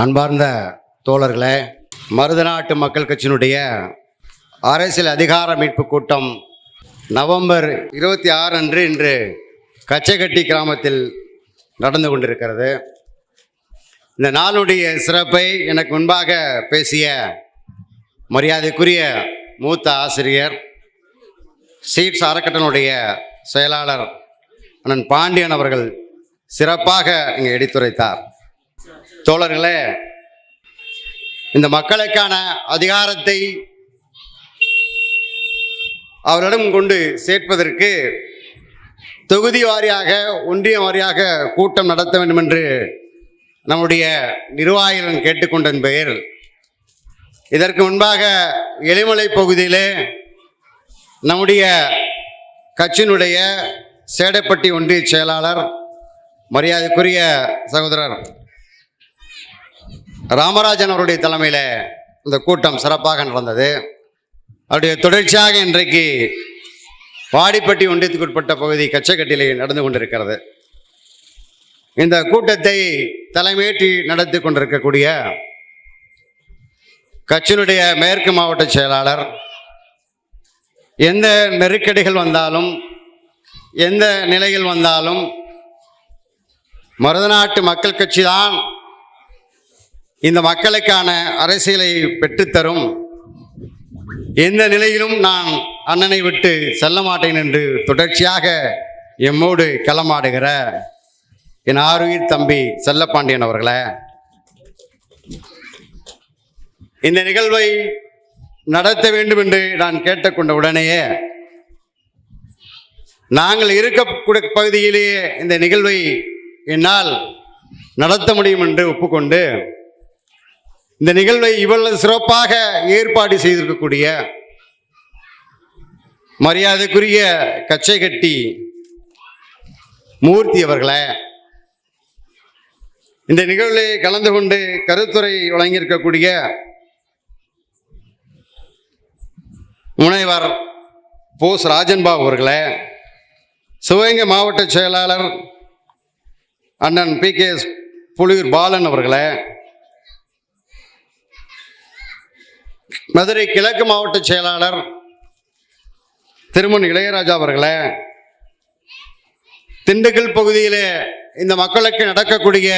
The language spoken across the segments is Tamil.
அன்பார்ந்த தோழர்களே, மருதநாட்டு மக்கள் கட்சியினுடைய அரசியல் அதிகார மீட்பு கூட்டம் நவம்பர் 26 அன்று இன்று கச்சைகட்டி கிராமத்தில் நடந்து கொண்டிருக்கிறது. இந்த நாளுடைய சிறப்பை எனக்கு முன்பாக பேசிய மரியாதைக்குரிய மூத்த ஆசிரியர் சீட்ஸ் அறக்கட்டளையினுடைய செயலாளர் அண்ணன் பாண்டியன் அவர்கள் சிறப்பாக இங்கே எடுத்துரைத்தார். தோழர்களே, இந்த மக்களுக்கான அதிகாரத்தை அவரிடம் கொண்டு சேர்ப்பதற்கு தொகுதி வாரியாக ஒன்றிய வாரியாக கூட்டம் நடத்த வேண்டும் என்று நம்முடைய நிர்வாகிகள் கேட்டுக்கொண்ட பெயர் இதற்கு முன்பாக எலிமலை பகுதியிலே நம்முடைய கட்சியினுடைய சேடப்பட்டி ஒன்றிய செயலாளர் மரியாதைக்குரிய சகோதரர் ராமராஜன் அவருடைய தலைமையில் இந்த கூட்டம் சிறப்பாக நடந்தது. அவருடைய தொடர்ச்சியாக இன்றைக்கு வாடிப்பட்டி ஒன்றியத்துக்கு உட்பட்ட பகுதி கச்சைக்கட்டிலே நடந்து கொண்டிருக்கிறது. இந்த கூட்டத்தை தலைமையேற்றி நடத்தி கொண்டிருக்கக்கூடிய கட்சியினுடைய மேற்கு மாவட்ட செயலாளர், எந்த நெருக்கடிகள் வந்தாலும் எந்த நிலையில் வந்தாலும் மருதநாட்டு மக்கள் கட்சி தான் இந்த மக்களுக்கான அரசியலை பெற்றுத்தரும், எந்த நிலையிலும் நான் அண்ணனை விட்டு செல்ல மாட்டேன் என்று தொடர்ச்சியாக எம்மோடு களமாடுகிற என் ஆருயிர் தம்பி செல்லப்பாண்டியன் அவர்களே, இந்த நிகழ்வை நடத்த வேண்டும் என்று நான் கேட்டுக்கொண்ட உடனேயே நாங்கள் இருக்கக்கூடிய பகுதியிலேயே இந்த நிகழ்வை என்னால் நடத்த முடியும் என்று ஒப்புக்கொண்டு இந்த நிகழ்வை இவ்வளவு சிறப்பாக ஏற்பாடு செய்திருக்கக்கூடிய மரியாதைக்குரிய கச்சைகட்டி மூர்த்தி அவர்களே, இந்த நிகழ்வில் கலந்து கொண்டு கருத்துரை வழங்கியிருக்கக்கூடிய முனைவர் போஸ் ராஜன்பாபு அவர்களே, சிவகங்கை மாவட்ட செயலாளர் அண்ணன் PKS புலியூர் பாலன் அவர்களே, மதுரை கிழக்கு மாவட்ட செயலாளர் திருமண் இளையராஜா அவர்களே, திண்டுக்கல் பகுதியிலே இந்த மக்களுக்கு நடக்கக்கூடிய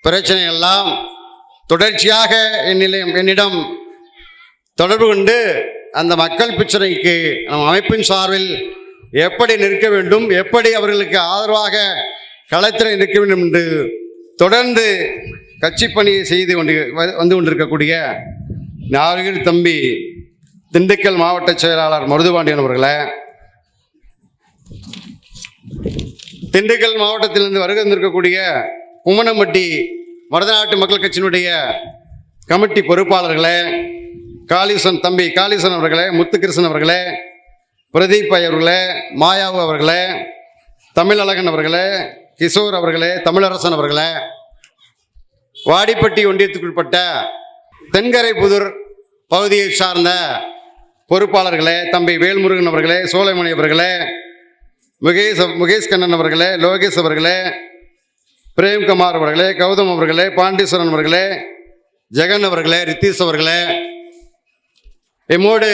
பிரச்சனை எல்லாம் தொடர்ச்சியாக என்னிடம் தொடர்பு கொண்டு அந்த மக்கள் பிரச்சனைக்கு நம் அமைப்பின் சார்பில் எப்படி நிற்க வேண்டும், எப்படி அவர்களுக்கு ஆதரவாக களத்தில் நிற்க வேண்டும் என்று தொடர்ந்து கட்சி பணியை செய்து வந்து கொண்டிருக்கக்கூடிய நாகர் தம்பி திண்டுக்கல் மாவட்ட செயலாளர் மருதுபாண்டியன் அவர்களே, திண்டுக்கல் மாவட்டத்திலிருந்து வருகை வந்திருக்கக்கூடிய கும்மனம்பட்டி மருதநாட்டு மக்கள் கட்சியினுடைய கமிட்டி பொறுப்பாளர்களே, காளீசன் தம்பி காளீசன் அவர்களே, முத்துகிருஷ்ணன் அவர்களே, பிரதீப் அவர்களே, மாயாவு அவர்களே, தமிழழகன் அவர்களே, கிஷோர் அவர்களே, தமிழரசன் அவர்களே, வாடிப்பட்டி ஒன்றியத்துக்குட்பட்ட தென்கரை புதூர் பகுதியை சார்ந்த பொறுப்பாளர்களே, தம்பி வேல்முருகன் அவர்களே, சோலைமணி அவர்களே, முகேஷ் கண்ணன் அவர்களே, லோகேஷ் அவர்களே, பிரேம்குமார் அவர்களே, கௌதம் அவர்களே, பாண்டீஸ்வரன் அவர்களே, ஜெகன் அவர்களே, ரித்தீஷ் அவர்களே, எம்மோடு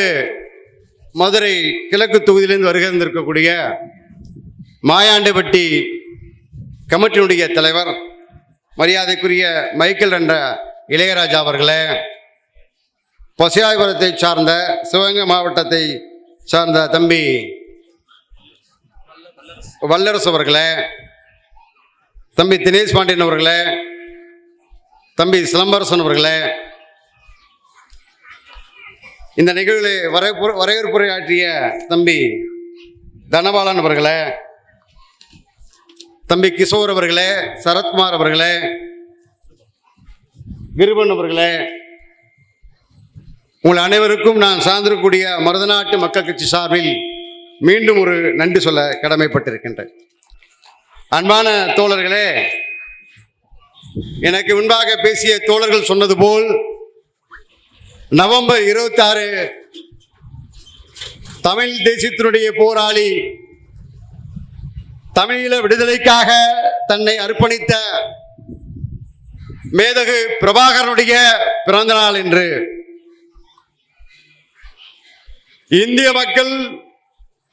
மதுரை கிழக்கு தொகுதியிலிருந்து வருகை இருந்திருக்கக்கூடிய மாயாண்டப்பட்டி கமிட்டியினுடைய தலைவர் மரியாதைக்குரிய மைக்கேல் என்ற இளையராஜா அவர்களே, பசியாயபுரத்தை சார்ந்த சிவகங்கை மாவட்டத்தை சார்ந்த தம்பி வல்லரசு அவர்களே, தம்பி தினேஷ் பாண்டியன் அவர்களே, தம்பி சிலம்பரசன் அவர்களே, இந்த நிகழ்வில் வரவேற்புரை ஆற்றிய தம்பி தனபாலன் அவர்களே, தம்பி கிஷோர் அவர்களே, சரத்குமார் அவர்களே, கிருபன் அவர்களே, உங்கள் அனைவருக்கும் நான் சார்ந்திருக்கக்கூடிய மருதநாட்டு மக்கள் கட்சி சார்பில் மீண்டும் ஒரு நன்றி சொல்ல கடமைப்பட்டிருக்கின்றேன். அன்பான தோழர்களே, எனக்கு முன்பாக பேசிய தோழர்கள் சொன்னது போல் நவம்பர் 26 தமிழ் தேசியத்தினுடைய போராளி, தமிழீழ விடுதலைக்காக தன்னை அர்ப்பணித்த மேதகு பிரபாகரனுடைய பிறந்த நாள் என்று இந்திய மக்கள்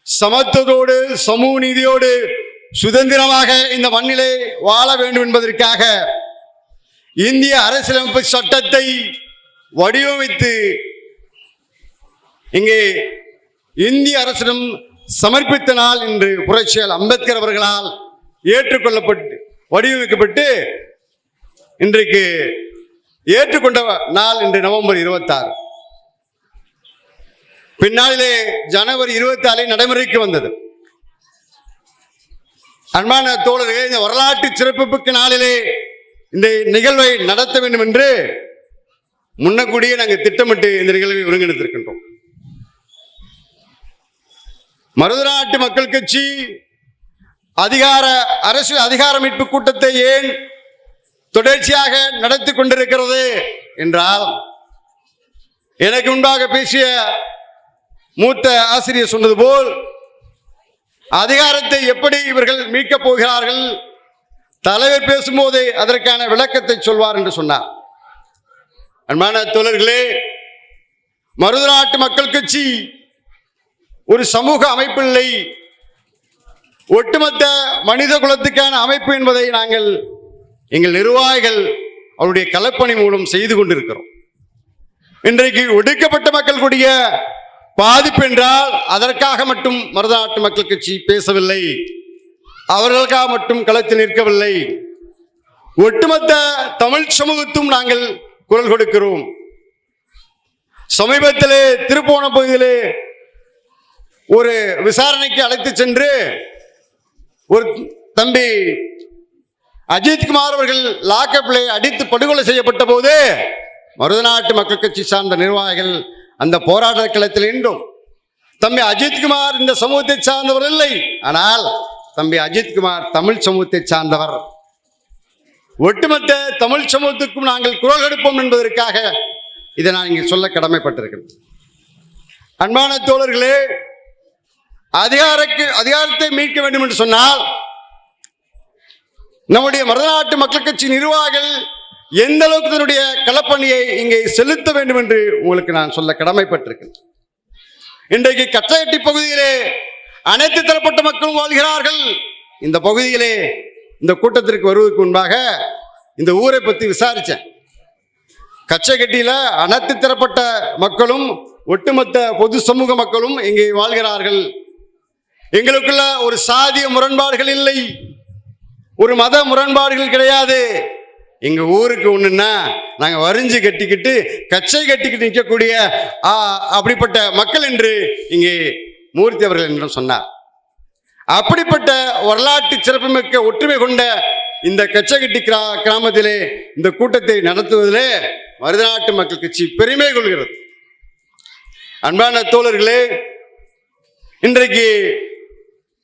சமத்துவத்தோடு சமூக நீதியோடு சுதந்திரமாக இந்த மண்ணிலே வாழ வேண்டும் என்பதற்காக இந்திய அரசியலமைப்பு சட்டத்தை வடிவமைத்து இங்கே இந்திய அரசிடம் சமர்ப்பித்த நாள் என்று புரட்சியாளர் அம்பேத்கர் அவர்களால் ஏற்றுக்கொள்ளப்பட்டு வடிவமைக்கப்பட்டு இன்றைக்கு ஏற்றுக்கொண்ட நாள் என்று நவம்பர் 26. பின்னாளிலே ஜனவரி 24 நடைமுறைக்கு வந்தது. அன்பான தோழர்களே, இந்த வரலாற்று சிறப்புமிக்க நாளிலே இந்த நிகழ்வை நடத்த வேண்டும் என்று முன்னக்கூடியே நாங்கள் திட்டமிட்டு இந்த நிகழ்வை ஒருங்கிணைத்திருக்கின்றோம். மருதநாட்டு மக்கள் கட்சி அரசியல் அதிகார மீட்பு கூட்டத்தை ஏன் தொடர்ச்சியாக நடத்தி கொண்டிருக்கிறது என்றால், எனக்கு முன்பாக பேசிய மூத்த ஆசிரியர் சொன்னது போல் அதிகாரத்தை எப்படி இவர்கள் மீட்கப் போகிறார்கள், தலைவர் பேசும்போதே அதற்கான விளக்கத்தை சொல்வார் என்று சொன்னார். அன்பான தோழர்களே, மருதநாட்டு மக்கள் கட்சி ஒரு சமூக அமைப்பு இல்லை, ஒட்டுமொத்த மனித குலத்துக்கான அமைப்பு என்பதை நாங்கள் எங்கள் நிர்வாகிகள் அவருடைய களப்பணி மூலம் செய்து கொண்டிருக்கிறோம். இன்றைக்கு ஒடுக்கப்பட்ட மக்கள் கூடிய பாதிப்பு என்றால் அதற்காக மட்டும் மருதநாட்டு மக்கள் கட்சி பேசவில்லை, அவர்களுக்காக மட்டும் களத்தில் நிற்கவில்லை, ஒட்டுமொத்த தமிழ் சமூகத்தும் நாங்கள் குரல் கொடுக்கிறோம். சமீபத்திலே திருப்போணம் பகுதியிலே ஒரு விசாரணைக்கு அழைத்து சென்று ஒரு தம்பி அஜித்குமார் அவர்கள் லாக்கப்பிலே அடித்து படுகொலை செய்யப்பட்ட போது மருதநாட்டு மக்கள் கட்சி சார்ந்த நிர்வாகிகள் அந்த போராட்ட களத்தில் இன்றும் தம்பி அஜித்குமார் இந்த சமூகத்தை சார்ந்தவர் இல்லை, ஆனால் தம்பி அஜித்குமார் தமிழ் சமூகத்தை சார்ந்தவர், ஒட்டுமொத்த தமிழ் சமூகத்துக்கும் நாங்கள் குரல் எடுப்போம் என்பதற்காக இதை நான் இங்கே சொல்ல கடமைப்பட்டிருக்கிறேன். அன்பான தோழர்களே, அதிகாரத்தை மீட்க வேண்டும் என்று சொன்னால் நம்முடைய மருதநாட்டு மக்கள் கட்சி நிர்வாகிகள் எந்த அளவுக்கு தன்னுடைய களப்பணியை இங்கே செலுத்த வேண்டும் என்று உங்களுக்கு நான் சொல்ல கடமைப்பட்டிருக்கிறேன். இன்றைக்கு கச்சையட்டி பகுதியிலே அனைத்து தரப்பட்ட மக்களும் வாழ்கிறார்கள். இந்த பகுதியிலே இந்த கூட்டத்திற்கு வருவதற்கு முன்பாக இந்த ஊரை பற்றி விசாரித்தேன். கச்சைக்கட்டியில் அனைத்து தரப்பட்ட மக்களும் ஒட்டுமொத்த பொது சமூக மக்களும் இங்கே வாழ்கிறார்கள். எங்களுக்குள்ள ஒரு சாதிய முரண்பாடுகள் இல்லை, ஒரு மத முரண்பாடுகள் கிடையாது. எங்க ஊருக்கு ஒண்ணுன்னா நாங்க வரிஞ்சு கட்டிக்கிட்டு கச்சை கட்டிக்கிட்டு நிற்கக்கூடிய அப்படிப்பட்ட மக்கள் என்று இங்கே மூர்த்தி அவர்கள் என்றும் சொன்னார். அப்படிப்பட்ட வரலாற்று சிறப்புமிக்க ஒற்றுமை கொண்ட இந்த கச்சைக்கட்டி கிராமத்திலே இந்த கூட்டத்தை நடத்துவதிலே மருதநாட்டு மக்கள் கட்சி பெருமை கொள்கிறது. அன்பான தோழர்களே, இன்றைக்கு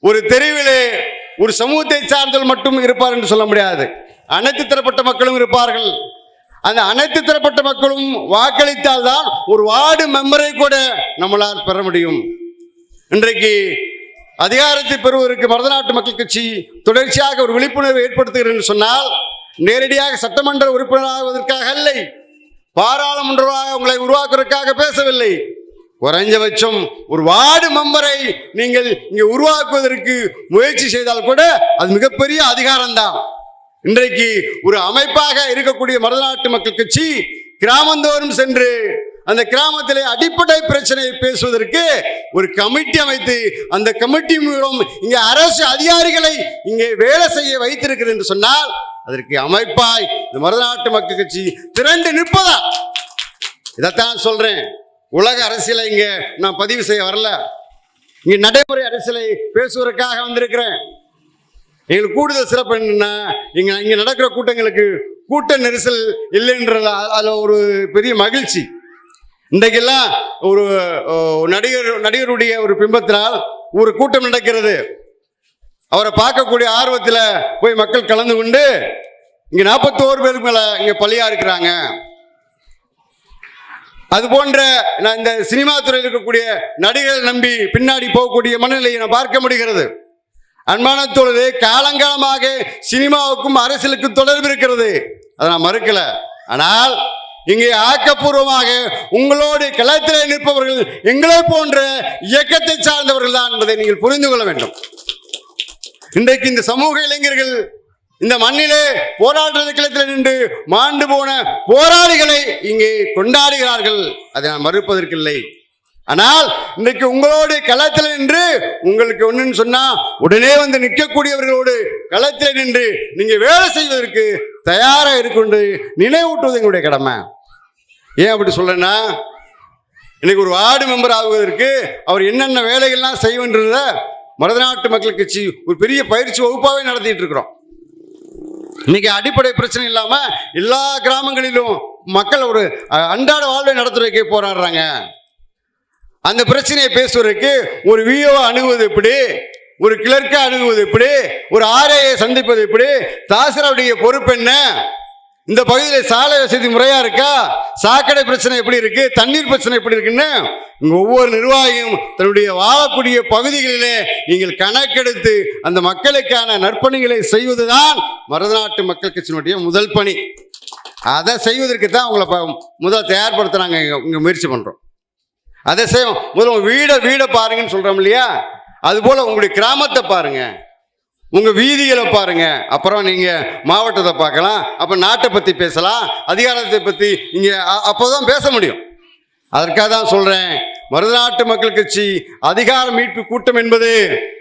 ஒரு தெருவிலே ஒரு சமூகத்தை சார்ந்தவர்கள் மட்டும் இருப்பார் என்று சொல்ல முடியாது, அனைத்து தரப்பட்ட மக்களும் இருப்பார்கள். அந்த அனைத்து தரப்பட்ட மக்களும் வாக்களித்தால் தான் ஒரு வார்டு மெம்பரை கூட நம்மளால் பெற முடியும். இன்றைக்கு அதிகாரத்தை பெறுவதற்கு மருதநாட்டு மக்கள் கட்சி தொடர்ச்சியாக ஒரு விழிப்புணர்வை ஏற்படுத்துகிறது என்று சொன்னால் நேரடியாக சட்டமன்ற உறுப்பினராகுவதற்காக இல்லை, பாராளுமன்றமாக உங்களை உருவாக்குவதற்காக பேசவில்லை. குறைஞ்சபட்சம் ஒரு வார்டு மெம்பரை நீங்கள் இங்கே உருவாக்குவதற்கு முயற்சி செய்தால் கூட அது மிகப்பெரிய அதிகாரம்தான். இன்றைக்கு ஒரு அமைப்பாக இருக்கக்கூடிய மருதநாட்டு மக்கள் கட்சி கிராமந்தோறும் சென்று அந்த கிராமத்திலே அடிப்படை பிரச்சனையை பேசுவதற்கு ஒரு கமிட்டி அமைத்து அந்த கமிட்டி மூலம் இங்கே அரசு அதிகாரிகளை இங்கே வேலை செய்ய வைத்திருக்கிறது என்று சொன்னால் அதற்கு அமைப்பாய் இந்த மருதநாட்டு மக்கள் கட்சி திரண்டு நிற்பதா? இதைத்தான் சொல்றேன். உலக அரசியலை இங்கே நான் பதிவு செய்ய வரல, இங்கே நடைமுறை அரசியலை பேசுவதற்காக வந்திருக்கிறேன். எங்களுக்கு கூடுதல் சிறப்பு என்னன்னா, இங்கே நடக்கிற கூட்டங்களுக்கு கூட்ட நெரிசல் இல்லைன்றது அதில் ஒரு பெரிய மகிழ்ச்சி. இன்றைக்கெல்லாம் ஒரு நடிகருடைய ஒரு பிம்பத்தினால் ஒரு கூட்டம் நடக்கிறது, அவரை பார்க்கக்கூடிய ஆர்வத்தில் போய் மக்கள் கலந்து கொண்டு இங்கே 41 பேருக்கு மேலே இங்கே பலியாக இருக்கிறாங்க. அது போன்ற நான் இந்த சினிமா துறையில் இருக்கக்கூடிய நடிகரை நம்பி பின்னாடி போகக்கூடிய மனநிலையை நான் பார்க்க முடிகிறது. அன்பான தோழரே, காலங்காலமாக சினிமாவுக்கும் அரசியலுக்கும் தொடர்பு இருக்கிறது. அதை நான் மறுக்கல. ஆனால் இங்கே ஆக்கப்பூர்வமாக உங்களோடு களத்தில் நிற்பவர்கள் எங்களை போன்ற இயக்கத்தை சார்ந்தவர்கள் தான் என்பதை நீங்கள் புரிந்து கொள்ள வேண்டும். இன்றைக்கு இந்த சமூக இளைஞர்கள் இந்த மண்ணிலே போராட்ட களத்தில் நின்று மாண்டு போன போராளிகளை இங்கே கொண்டாடுகிறார்கள். அதை நான் மறுப்பதற்கில்லை. ஆனால் இன்றைக்கு உங்களோடு களத்தில் நின்று உங்களுக்கு ஒன்றுன்னு சொன்னா உடனே வந்து நிற்கக்கூடியவர்களோடு களத்தில் நின்று நீங்க வேலை செய்வதற்கு தயாராக இருக்கு நினைவூட்டுவது எங்களுடைய கடமை. ஏன் அப்படி சொல்றேன்னா, இன்னைக்கு ஒரு வார்டு மெம்பர் ஆகுவதற்கு அவர் என்னென்ன வேலைகள்லாம் செய்வன்றத மருதநாட்டு மக்கள் கட்சி ஒரு பெரிய பயிற்சி வகுப்பாகவே நடத்திட்டு இருக்கிறோம். இன்னைக்கு அடிப்படை பிரச்சனை இல்லாம எல்லா கிராமங்களிலும் மக்கள் ஒரு அன்றாட வாழ்வை நடத்துறதுக்கே போராடுறாங்க. அந்த பிரச்சனையை பேசுவதற்கு ஒரு விஓ அணுகுவது எப்படி, ஒரு கிளர்க்கை அணுகுவது எப்படி, ஒரு ஆர்ஐயை சந்திப்பது எப்படி, தாசிராவுடைய பொறுப்பு என்ன, இந்த பகுதியில் சாலை வசதி முறையா இருக்கா, சாக்கடை பிரச்சனை எப்படி இருக்கு, தண்ணீர் பிரச்சனை எப்படி இருக்குன்னு ஒவ்வொரு நிர்வாகியும் தன்னுடைய வாழக்கூடிய பகுதிகளிலே நீங்கள் கணக்கெடுத்து அந்த மக்களுக்கான நற்பணிகளை செய்வதுதான் மருதநாட்டு மக்கள் கட்சியினுடைய முதல் பணி. அதை செய்வதற்கு தான் உங்களை முதல் தயார்படுத்துறாங்க. இங்கே முயற்சி பண்றோம். அதை செய்வோம். முதல்ல வீடை பாருங்கன்னு சொல்றோம் இல்லையா, அதுபோல உங்களுடைய கிராமத்தை பாருங்க, உங்க வீதிகளை பாருங்க, அப்புறம் நீங்க மாவட்டத்தை பார்க்கலாம், அப்ப நாட்டை பத்தி பேசலாம், அதிகாரத்தை பத்தி இங்க அப்போதான் பேச முடியும். அதற்காக தான் சொல்றேன், மருதநாட்டு மக்கள் கட்சி அதிகார மீட்பு கூட்டம் என்பது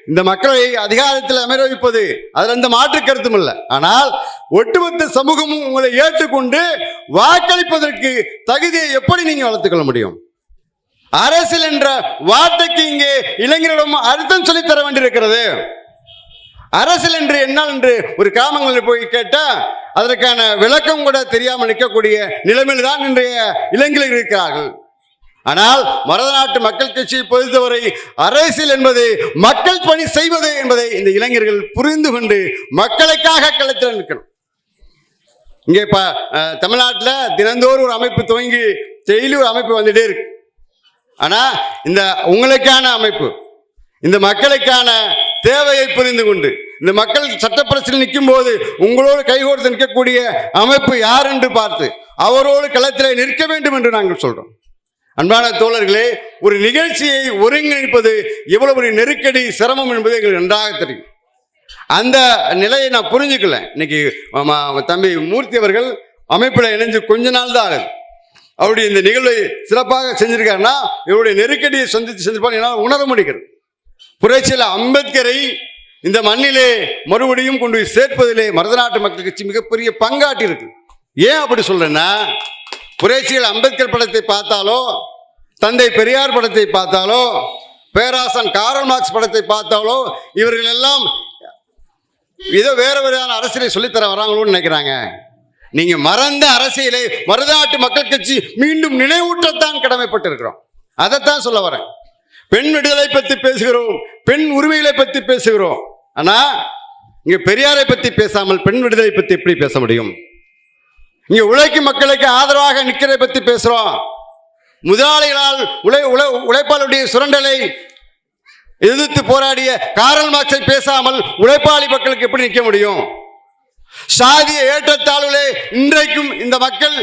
இந்த மக்களை அதிகாரத்தில் அமர வைப்பது, அதுல எந்த மாற்று கருத்தும் இல்லை. ஆனால் ஒட்டுமொத்த சமூகமும் உங்களை ஏற்றுக்கொண்டு வாக்களிப்பதற்கு தகுதியை எப்படி நீங்க வளர்த்துக்கொள்ள முடியும்? அரசியல் என்ற வார்த்தைக்கு இங்கே இளைஞர்களிடம் அர்த்தம் சொல்லி தர வேண்டியிருக்கிறது. அரசியல் என்று என்ன என்று ஒரு கிராமங்களில் போய் கேட்டா அதற்கான விளக்கம் கூட தெரியாமல் நிற்கக்கூடிய நிலைமையில் தான் இன்றைய இளைஞர்கள் இருக்கிறார்கள். ஆனால் மருதநாட்டு மக்கள் கட்சியை பொறுத்தவரை அரசியல் என்பது மக்கள் பணி செய்வது என்பதை இந்த இளைஞர்கள் புரிந்து கொண்டு மக்களுக்காக களத்தில் நிற்கணும். இங்கே தமிழ்நாட்டில் தினந்தோறும் ஒரு அமைப்பு துவங்கி டெய்லி ஒரு அமைப்பு வந்துட்டே இருக்கு. ஆனா இந்த உங்களுக்கான அமைப்பு, இந்த மக்களுக்கான தேவையை புரிந்து கொண்டு இந்த மக்கள் சட்ட பிரச்சனை நிற்கும் போது உங்களோடு கைகோர்த்து நிற்கக்கூடிய அமைப்பு யார் என்று பார்த்து அவரோடு களத்தில் நிற்க வேண்டும் என்று நாங்கள் சொல்றோம். அன்பான தோழர்களே, ஒரு நிகழ்ச்சியை ஒருங்கிணைப்பது எவ்வளவு ஒரு நெருக்கடி சிரமம் என்பது எங்களுக்கு நன்றாக தெரியும். அந்த நிலையை நான் புரிஞ்சுக்கல. இன்னைக்கு தம்பி மூர்த்தி அவர்கள் அமைப்பில் இணைஞ்சு கொஞ்ச நாள் தான் ஆகுது. அவருடைய இந்த நிகழ்வை சிறப்பாக செஞ்சிருக்காருன்னா இவருடைய நெருக்கடியை செஞ்சிருப்பாங்க என்னால் உணர முடிகிறது. புரட்சியில் அம்பேத்கரை இந்த மண்ணிலே மறுபடியும் கொண்டு போய் சேர்ப்பதிலே மருதநாட்டு மக்கள் கட்சி மிகப்பெரிய பங்காட்டி இருக்கு. ஏன் அப்படி சொல்றேன்னா, புரட்சியில் அம்பேத்கர் படத்தை பார்த்தாலோ, தந்தை பெரியார் படத்தை பார்த்தாலோ, பேராசன் காரல் மார்க்ஸ் படத்தை பார்த்தாலோ இவர்கள் எல்லாம் ஏதோ வேற வேறான அரசியலை சொல்லித்தர வராங்களோன்னு நினைக்கிறாங்க. நீங்க மறந்த அரசியலை மருதநாட்டு மக்கள் கட்சி மீண்டும் நினைவூட்டத்தான் கடமைப்பட்டிருக்கிறோம். அதைத்தான் சொல்ல வரேன். பெண் விடுதலை பற்றி பேசுகிறோம், பெண் உரிமைகளை பற்றி பேசுகிறோம். ஆனா இங்க பெரியாரை பற்றி பேசாமல் பெண் விடுதலை பற்றி எப்படி பேச முடியும்? இங்க உழைக்கும் மக்களுக்கு ஆதரவாக நிற்கிறதை பற்றி பேசுறோம். முதலாளிகளால் உழைப்பாளருடைய சுரண்டலை எதிர்த்து போராடிய காரல் மார்க்ஸை பேசாமல் உழைப்பாளி மக்களுக்கு எப்படி நிற்க முடியும்? சாதிய ஏற்றத்தாழ்வுகளே இன்றைக்கும் இந்த மக்கள்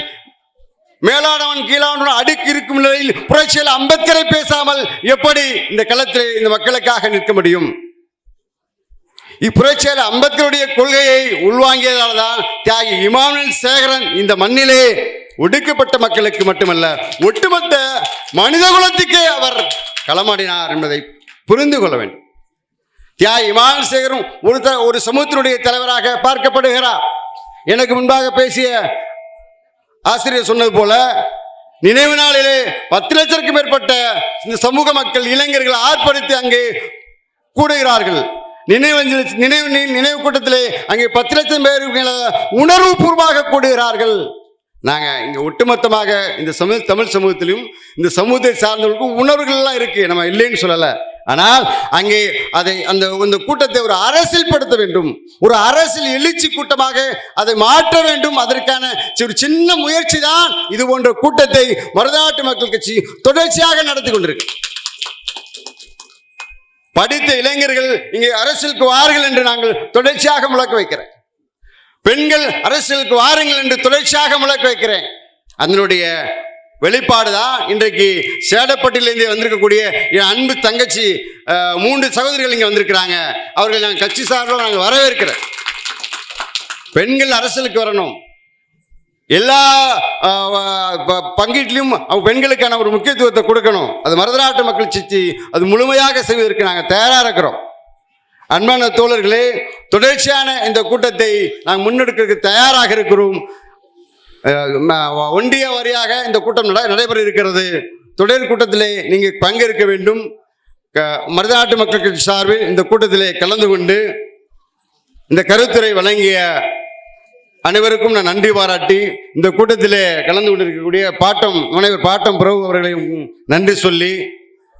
மேலானவன் கீழானவன் அடுக்கு இருக்கும் நிலையில் புரட்சியில் அம்பேத்கரை பேசாமல் எப்படி இந்த களத்தில் இந்த மக்களுக்காக நிற்க முடியும்? இப்புரட்சியில் அம்பேத்கருடைய கொள்கையை உள்வாங்கியதால் தான் தியாகி இமானுவேல் சேகரன் இந்த மண்ணிலே ஒடுக்கப்பட்ட மக்களுக்கு மட்டுமல்ல ஒட்டுமொத்த மனித குலத்துக்கே அவர் களமாடினார் என்பதை புரிந்து கொள்ள வேண்டும். தியாகி இமானுவேல் சேகரும் ஒரு சமூகத்தினுடைய தலைவராக பார்க்கப்படுகிறார். எனக்கு முன்பாக பேசிய ஆசிரியர் சொன்னது போல நினைவு நாளிலே 10 லட்சத்திற்கும் மேற்பட்ட இந்த சமூக மக்கள் இளைஞர்கள் ஆர்ப்பரித்து அங்கே கூடுகிறார்கள். நினைவு கூட்டத்திலே அங்கே 10 லட்சம் பேர் உணர்வு பூர்வமாக கூடுகிறார்கள். நாங்க இங்க ஒட்டுமொத்தமாக இந்த தமிழ் சமூகத்திலும் இந்த சமூகத்தை சார்ந்தவர்களுக்கும் உணர்வுகள் எல்லாம் இருக்கு, நம்ம இல்லைன்னு சொல்லல. ஆனால் அங்கே அந்த கூட்டத்தை ஒரு அரசியல் படுத்த வேண்டும், ஒரு அரசியல் எழுச்சி கூட்டமாக அதை மாற்ற வேண்டும். அதற்கான ஒரு சின்ன முயற்சி தான் இது போன்ற கூட்டத்தை மருதநாட்டு மக்கள் கட்சி தொடர்ச்சியாக நடத்தி கொண்டிருக்கு. படித்த இளைஞர்கள் இங்கே அரசியலுக்கு வார்கள் என்று நாங்கள் தொடர்ச்சியாக முழக்க வைக்கிறேன். பெண்கள் அரசியலுக்கு வாருங்கள் என்று தொடர்ச்சியாக முழக்க வைக்கிறேன். அதனுடைய வெளிப்பாடுதான் இன்றைக்கு சேடப்பட்டிலிருந்து வந்திருக்கக்கூடிய என் அன்பு தங்கச்சி 3 சகோதரிகள் இங்கே வந்திருக்கிறாங்க. அவர்கள் நாங்கள் கட்சி சார்பில் நாங்கள் வரவேற்கிறோம். பெண்கள் அரசியலுக்கு வரணும். எல்லா பங்கீட்டிலும் பெண்களுக்கான ஒரு முக்கியத்துவத்தை கொடுக்கணும். அது மருதநாட்டு மக்கள் சித்தி அது முழுமையாக செய்வதற்கு நாங்கள் தயாராக இருக்கிறோம். அன்பான தோழர்களே, தொடர்ச்சியான இந்த கூட்டத்தை நாங்கள் முன்னெடுக்கிறதுக்கு தயாராக இருக்கிறோம். ஒன்றிய வாரியாக இந்த கூட்டம் நடைபெற இருக்கிறது. தொடர் கூட்டத்திலே நீங்கள் பங்கேற்க வேண்டும். மருதநாட்டு மக்கள் கட்சி சார்பில் இந்த கூட்டத்திலே கலந்து கொண்டு இந்த கருத்துரை வழங்கிய அனைவருக்கும் நான் நன்றி பாராட்டி இந்த கூட்டத்திலே கலந்து கொண்டிருக்கக்கூடிய முனைவர் பாட்டம் பிரபு அவர்களையும் நன்றி சொல்லி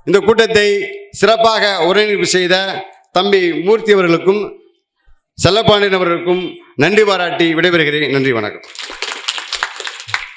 இந்த கூட்டத்தை சிறப்பாக ஒருங்கிணைப்பு செய்த தம்பி மூர்த்தி அவர்களுக்கும் செல்லப்பாண்டியன் அவர்களுக்கும் நன்றி பாராட்டி விடைபெறுகிறேன். நன்றி, வணக்கம்.